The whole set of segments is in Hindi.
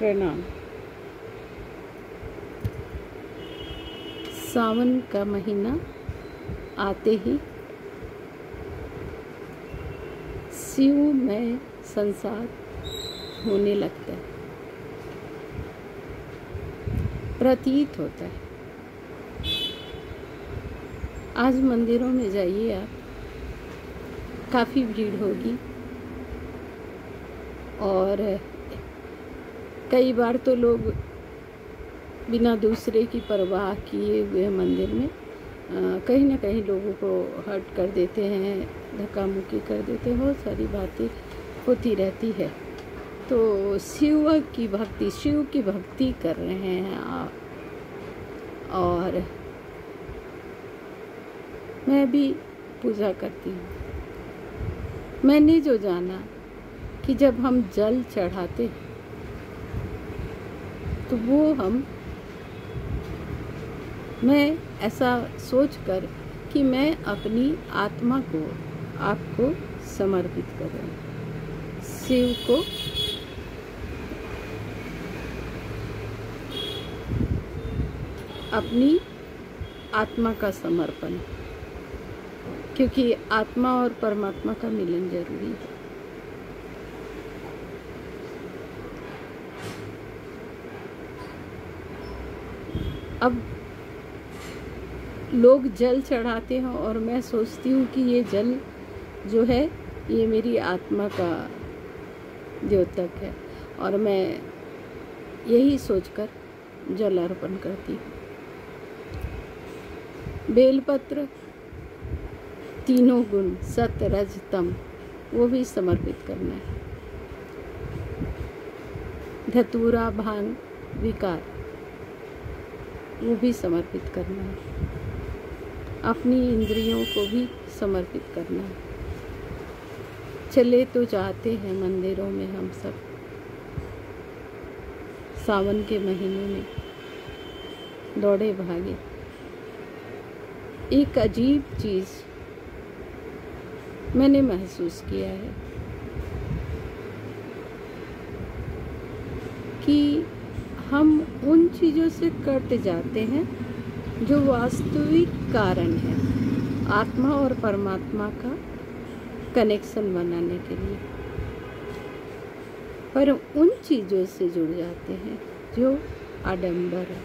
प्रणाम। सावन का महीना आते ही शिवमय संसार होने लगता है, प्रतीत होता है। आज मंदिरों में जाइए आप, काफ़ी भीड़ होगी और कई बार तो लोग बिना दूसरे की परवाह किए हुए मंदिर में कहीं ना कहीं लोगों को हर्ट कर देते हैं, धक्का मुक्की कर देते हैं, बहुत सारी बातें होती रहती है। तो शिव की भक्ति कर रहे हैं आप, और मैं भी पूजा करती हूँ। मैंने जो जाना कि जब हम जल चढ़ाते तो वो मैं ऐसा सोचकर कि मैं अपनी आत्मा को आपको समर्पित कर रही हूँ, शिव को अपनी आत्मा का समर्पण, क्योंकि आत्मा और परमात्मा का मिलन जरूरी है। अब लोग जल चढ़ाते हैं और मैं सोचती हूँ कि ये जल जो है ये मेरी आत्मा का द्योतक है, और मैं यही सोचकर जल अर्पण करती हूँ। बेलपत्र, तीनों गुण सत रज तम, वो भी समर्पित करना है। धतूरा, भांग, विकार, वो भी समर्पित करना है। अपनी इंद्रियों को भी समर्पित करना है। चले तो जाते हैं मंदिरों में हम सब, सावन के महीने में दौड़े भागे। एक अजीब चीज़ मैंने महसूस किया है कि हम उन चीज़ों से कट जाते हैं जो वास्तविक कारण है आत्मा और परमात्मा का कनेक्शन बनाने के लिए, पर उन चीज़ों से जुड़ जाते हैं जो आडंबर है।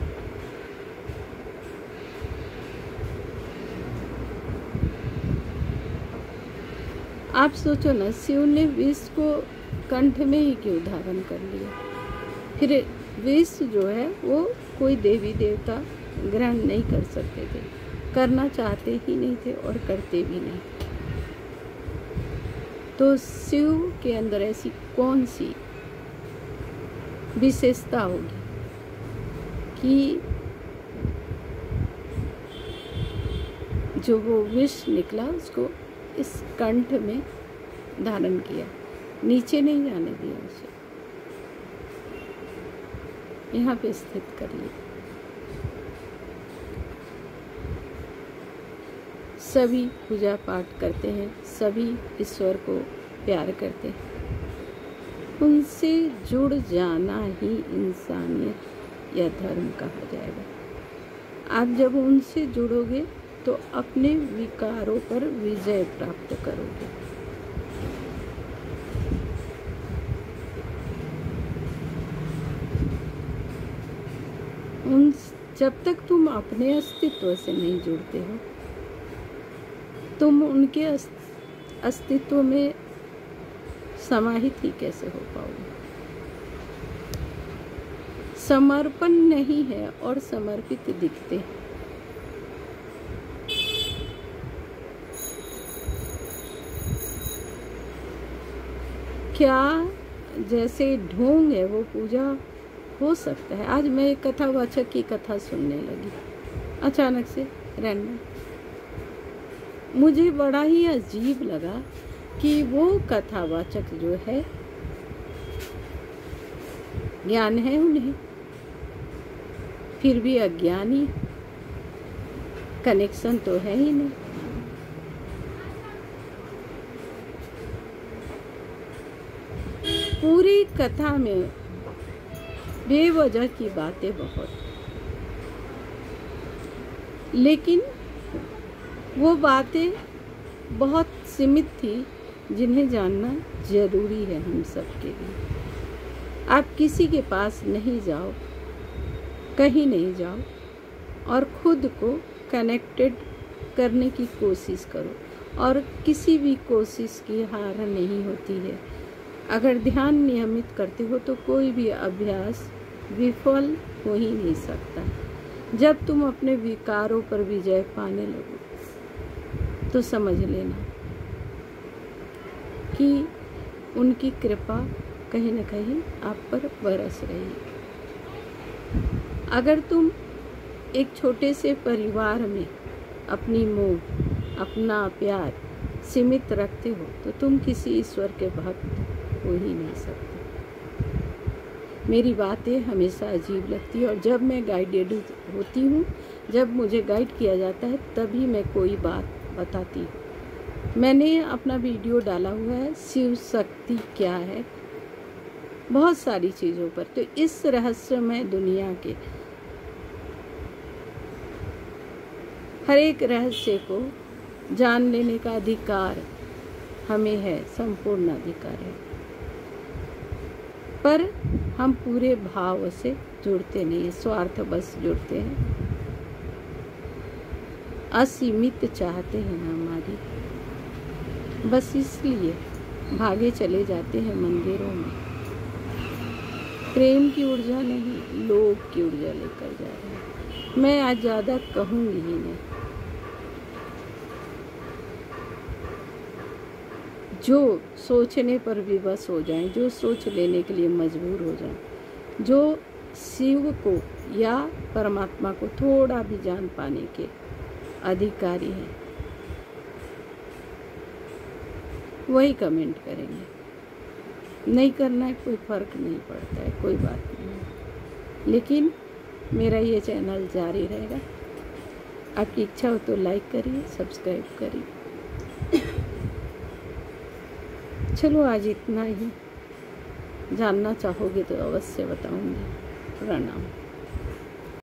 आप सोचो ना, शिव ने विष को कंठ में ही क्यों धारण कर लिया? फिर विष जो है वो कोई देवी देवता ग्रहण नहीं कर सकते थे, करना चाहते ही नहीं थे और करते भी नहीं। तो शिव के अंदर ऐसी कौन सी विशेषता होगी कि जो वो विष निकला उसको इस कंठ में धारण किया, नीचे नहीं जाने दिया उसे, यहाँ पे स्थित कर लिया। सभी पूजा पाठ करते हैं, सभी ईश्वर को प्यार करते हैं। उनसे जुड़ जाना ही इंसानियत या धर्म कहा जाएगा। आप जब उनसे जुड़ोगे तो अपने विकारों पर विजय प्राप्त करोगे। जब तक तुम अपने अस्तित्व से नहीं जुड़ते हो, तुम उनके अस्तित्व में समाहित ही कैसे हो पाओगे? समर्पण नहीं है और समर्पित दिखते हैं। क्या जैसे ढोंग है वो पूजा हो सकता है? आज मैं एक कथावाचक की कथा सुनने लगी, अचानक से रैंडम। मुझे बड़ा ही अजीब लगा कि वो कथावाचक जो है, ज्ञान है उन्हें, फिर भी अज्ञानी, कनेक्शन तो है ही नहीं। पूरी कथा में बेवजह की बातें बहुत, लेकिन वो बातें बहुत सीमित थी जिन्हें जानना ज़रूरी है हम सब के लिए। आप किसी के पास नहीं जाओ, कहीं नहीं जाओ और खुद को कनेक्टेड करने की कोशिश करो। और किसी भी कोशिश की हार नहीं होती है। अगर ध्यान नियमित करते हो तो कोई भी अभ्यास विफल हो ही नहीं सकता। जब तुम अपने विकारों पर विजय पाने लगो तो समझ लेना कि उनकी कृपा कहीं न कहीं आप पर बरस रही है। अगर तुम एक छोटे से परिवार में अपनी मोह, अपना प्यार सीमित रखते हो तो तुम किसी ईश्वर के भक्त हो ही नहीं सकते। मेरी बातें हमेशा अजीब लगती है और जब मैं गाइडेड होती हूँ, जब मुझे गाइड किया जाता है, तभी मैं कोई बात बताती हूँ। मैंने अपना वीडियो डाला हुआ है शिव शक्ति क्या है, बहुत सारी चीज़ों पर। तो इस रहस्यमय दुनिया के हर एक रहस्य को जान लेने का अधिकार हमें है, संपूर्ण अधिकार है। पर हम पूरे भाव से जुड़ते नहीं, स्वार्थ बस जुड़ते हैं, असीमित चाहते हैं हमारी, बस इसलिए भागे चले जाते हैं मंदिरों में। प्रेम की ऊर्जा नहीं, लोभ की ऊर्जा लेकर जा रहे हैं। मैं आज ज़्यादा कहूँगी ही नहीं। जो सोचने पर विवश हो जाएं, जो सोच लेने के लिए मजबूर हो जाएं, जो शिव को या परमात्मा को थोड़ा भी जान पाने के अधिकारी हैं, वही कमेंट करेंगे। नहीं करना है, कोई फ़र्क नहीं पड़ता है, कोई बात नहीं है। लेकिन मेरा ये चैनल जारी रहेगा। आपकी इच्छा हो तो लाइक करिए, सब्सक्राइब करिए। चलो आज इतना ही। जानना चाहोगे तो अवश्य बताऊंगी। प्रणाम।